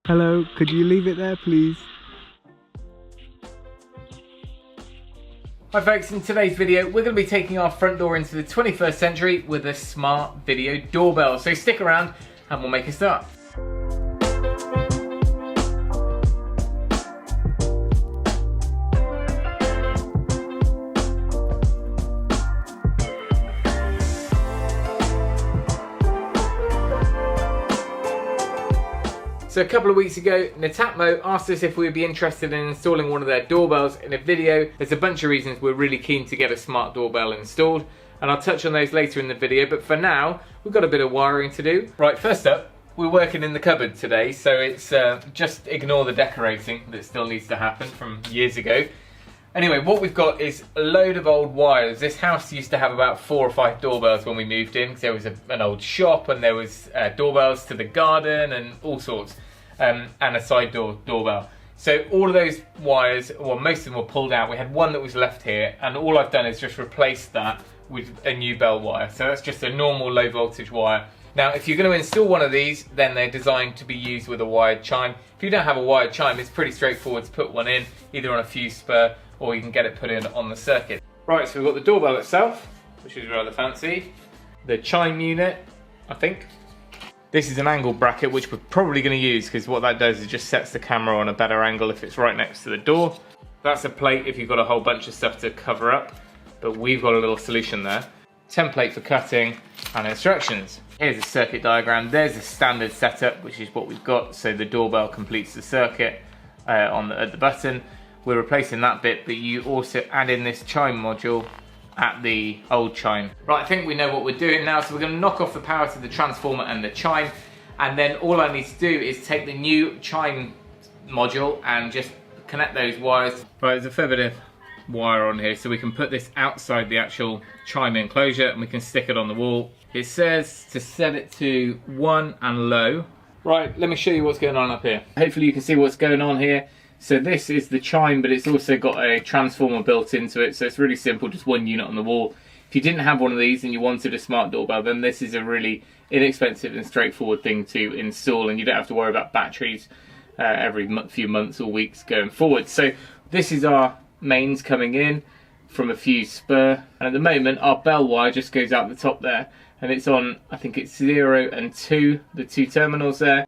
Hello, could you leave it there, please? Hi folks, in today's video we're going to be taking our front door into the 21st century with a smart video doorbell. So stick around and we'll make a start. So a couple of weeks ago, Netatmo asked us if we would be interested in installing one of their doorbells in a video. There's a bunch of reasons we're really keen to get a smart doorbell installed, and I'll touch on those later in the video, but for now, we've got a bit of wiring to do. Right, first up, we're working in the cupboard today, so it's just ignore the decorating that still needs to happen from years ago. Anyway, what we've got is a load of old wires. This house used to have about 4 or 5 doorbells when we moved in, because there was an old shop and there was doorbells to the garden and all sorts, and a side doorbell. So all of those wires, well, most of them were pulled out. We had one that was left here, and all I've done is just replace that with a new bell wire. So that's just a normal low voltage wire. Now, if you're going to install one of these, then they're designed to be used with a wired chime. If you don't have a wired chime, it's pretty straightforward to put one in, either on a fuse spur, or you can get it put in on the circuit. Right, so we've got the doorbell itself, which is rather fancy. The chime unit, I think. This is an angle bracket, which we're probably going to use, because what that does is just sets the camera on a better angle if it's right next to the door. That's a plate if you've got a whole bunch of stuff to cover up, but we've got a little solution there. Template for cutting and instructions. Here's a circuit diagram. There's a standard setup, which is what we've got, so the doorbell completes the circuit at the button. We're replacing that bit, but you also add in this chime module at the old chime. Right, I think we know what we're doing now, so we're going to knock off the power to the transformer and the chime, and then all I need to do is take the new chime module and just connect those wires. Right, there's a fair bit of wire on here, so we can put this outside the actual chime enclosure and we can stick it on the wall. It says to set it to 1 and low. Right, let me show you what's going on up here. Hopefully you can see what's going on here. So this is the chime, but it's also got a transformer built into it, so it's really simple, just one unit on the wall. If you didn't have one of these and you wanted a smart doorbell, then this is a really inexpensive and straightforward thing to install, and you don't have to worry about batteries every few months or weeks going forward. So this is our mains coming in from a fuse spur, and at the moment our bell wire just goes out the top there, and it's on, I think it's 0 and 2, the 2 terminals there.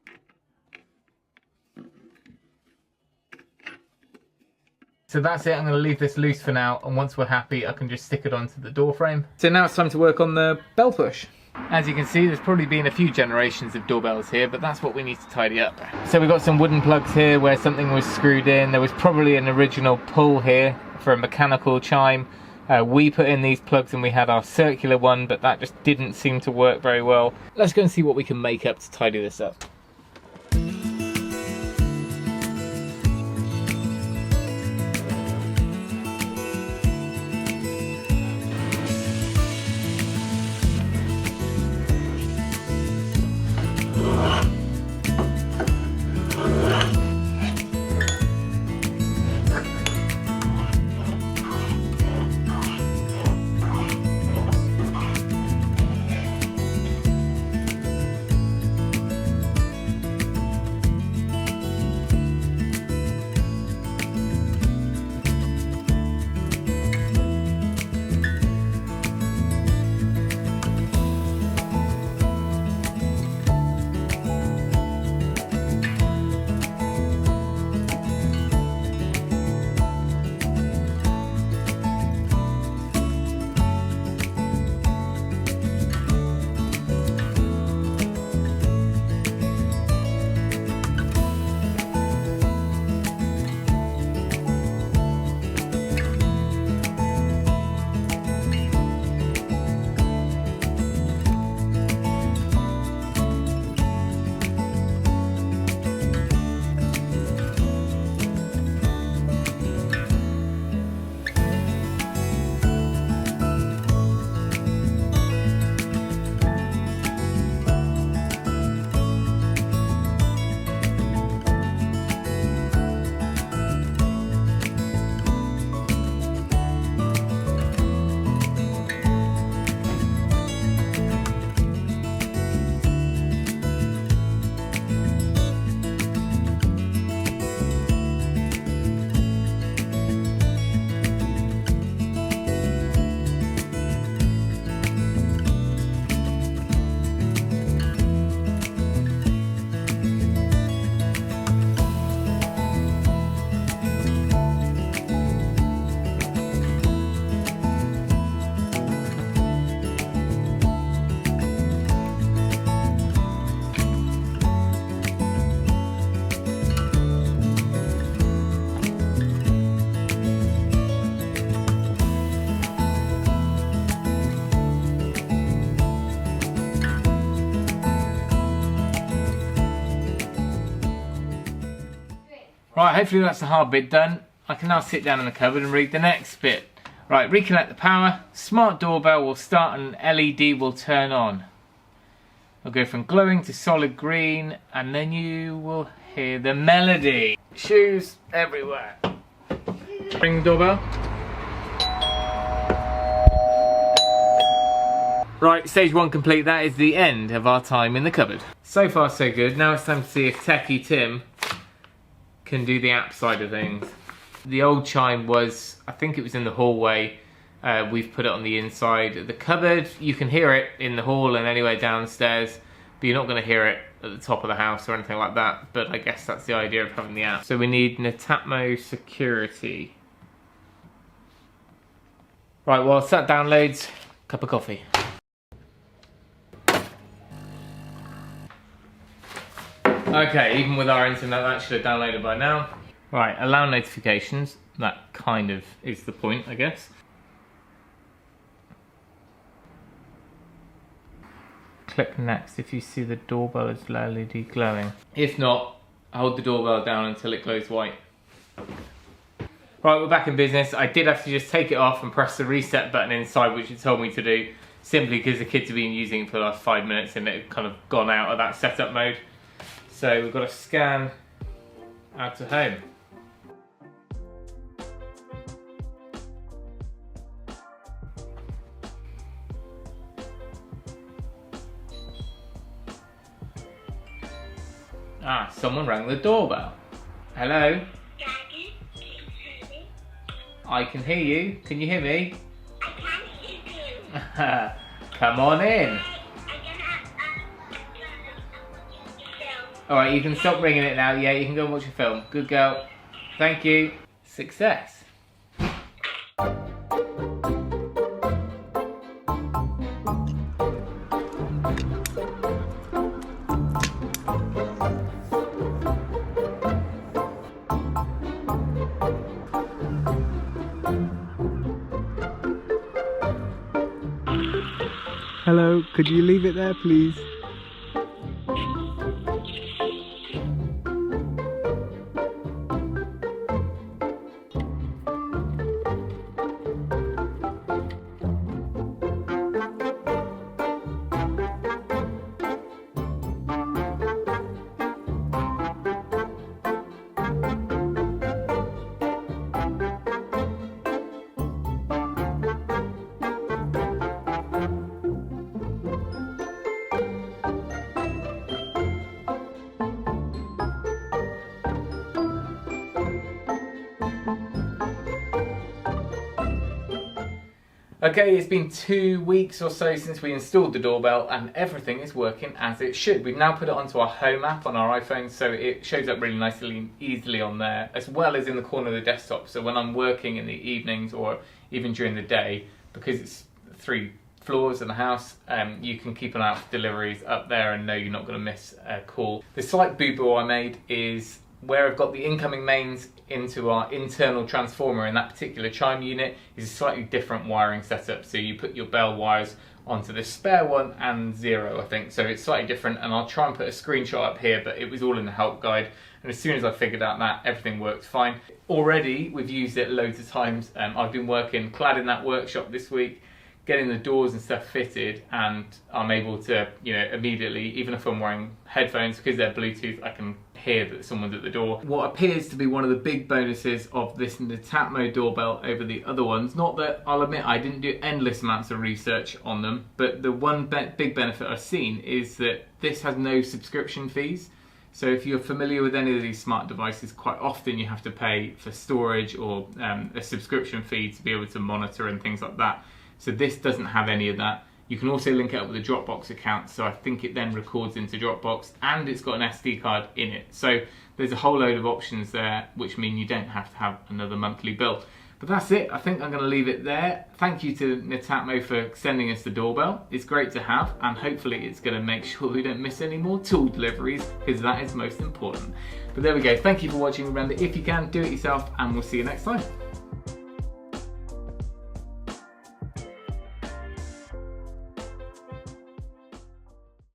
So that's it, I'm going to leave this loose for now, and once we're happy I can just stick it onto the door frame. So now it's time to work on the bell push. As you can see, there's probably been a few generations of doorbells here, but that's what we need to tidy up. So we've got some wooden plugs here where something was screwed in. There was probably an original pull here for a mechanical chime. We put in these plugs and we had our circular one, but that just didn't seem to work very well. Let's go and see what we can make up to tidy this up. Right, hopefully that's the hard bit done. I can now sit down in the cupboard and read the next bit. Right, reconnect the power. Smart doorbell will start and an LED will turn on. It'll go from glowing to solid green, and then you will hear the melody. Shoes everywhere. Ring the doorbell. Right, stage 1 complete. That is the end of our time in the cupboard. So far so good. Now it's time to see if Techie Tim can do the app side of things. The old chime was, I think it was in the hallway. We've put it on the inside of the cupboard. You can hear it in the hall and anywhere downstairs, but you're not going to hear it at the top of the house or anything like that. But I guess that's the idea of having the app. So we need Netatmo security. Right, well, that downloads. Cup of coffee. Okay, even with our internet, that should have downloaded by now. Right, allow notifications. That kind of is the point, I guess. Click next if you see the doorbell is LED glowing. If not, hold the doorbell down until it glows white. Right, we're back in business. I did have to just take it off and press the reset button inside, which it told me to do, simply because the kids have been using it for the last 5 minutes and it had kind of gone out of that setup mode. So we've got to scan out to home. Ah, someone rang the doorbell. Hello? Daddy, can you hear me? I can hear you. Can you hear me? I can't hear you. Come on in. I'm gonna watch the film. Alright, you can stop ringing it now. Yeah, you can go and watch your film. Good girl. Thank you. Success. Hello, could you leave it there, please? Okay, it's been 2 weeks or so since we installed the doorbell and everything is working as it should. We've now put it onto our home app on our iPhone, so it shows up really nicely and easily on there, as well as in the corner of the desktop. So when I'm working in the evenings or even during the day, because it's 3 floors in the house, you can keep an eye out for deliveries up there and know you're not going to miss a call. The slight boo-boo I made is where I've got the incoming mains into our internal transformer in that particular chime unit is a slightly different wiring setup. So you put your bell wires onto the spare one and 0, I think. So it's slightly different, and I'll try and put a screenshot up here, but it was all in the help guide. And as soon as I figured out that, everything works fine. Already, we've used it loads of times. I've been working clad in that workshop this week, getting the doors and stuff fitted, and I'm able to, immediately, even if I'm wearing headphones, because they're Bluetooth, I can hear that someone's at the door. What appears to be one of the big bonuses of this Netatmo doorbell over the other ones, not that I'll admit I didn't do endless amounts of research on them, but the one big benefit I've seen is that this has no subscription fees. So if you're familiar with any of these smart devices, quite often you have to pay for storage or a subscription fee to be able to monitor and things like that. So this doesn't have any of that. You can also link it up with a Dropbox account, so I think it then records into Dropbox, and it's got an SD card in it. So there's a whole load of options there, which mean you don't have to have another monthly bill. But that's it. I think I'm going to leave it there. Thank you to Netatmo for sending us the doorbell. It's great to have, and hopefully it's going to make sure we don't miss any more tool deliveries, because that is most important. But there we go. Thank you for watching. Remember, if you can, do it yourself, and we'll see you next time.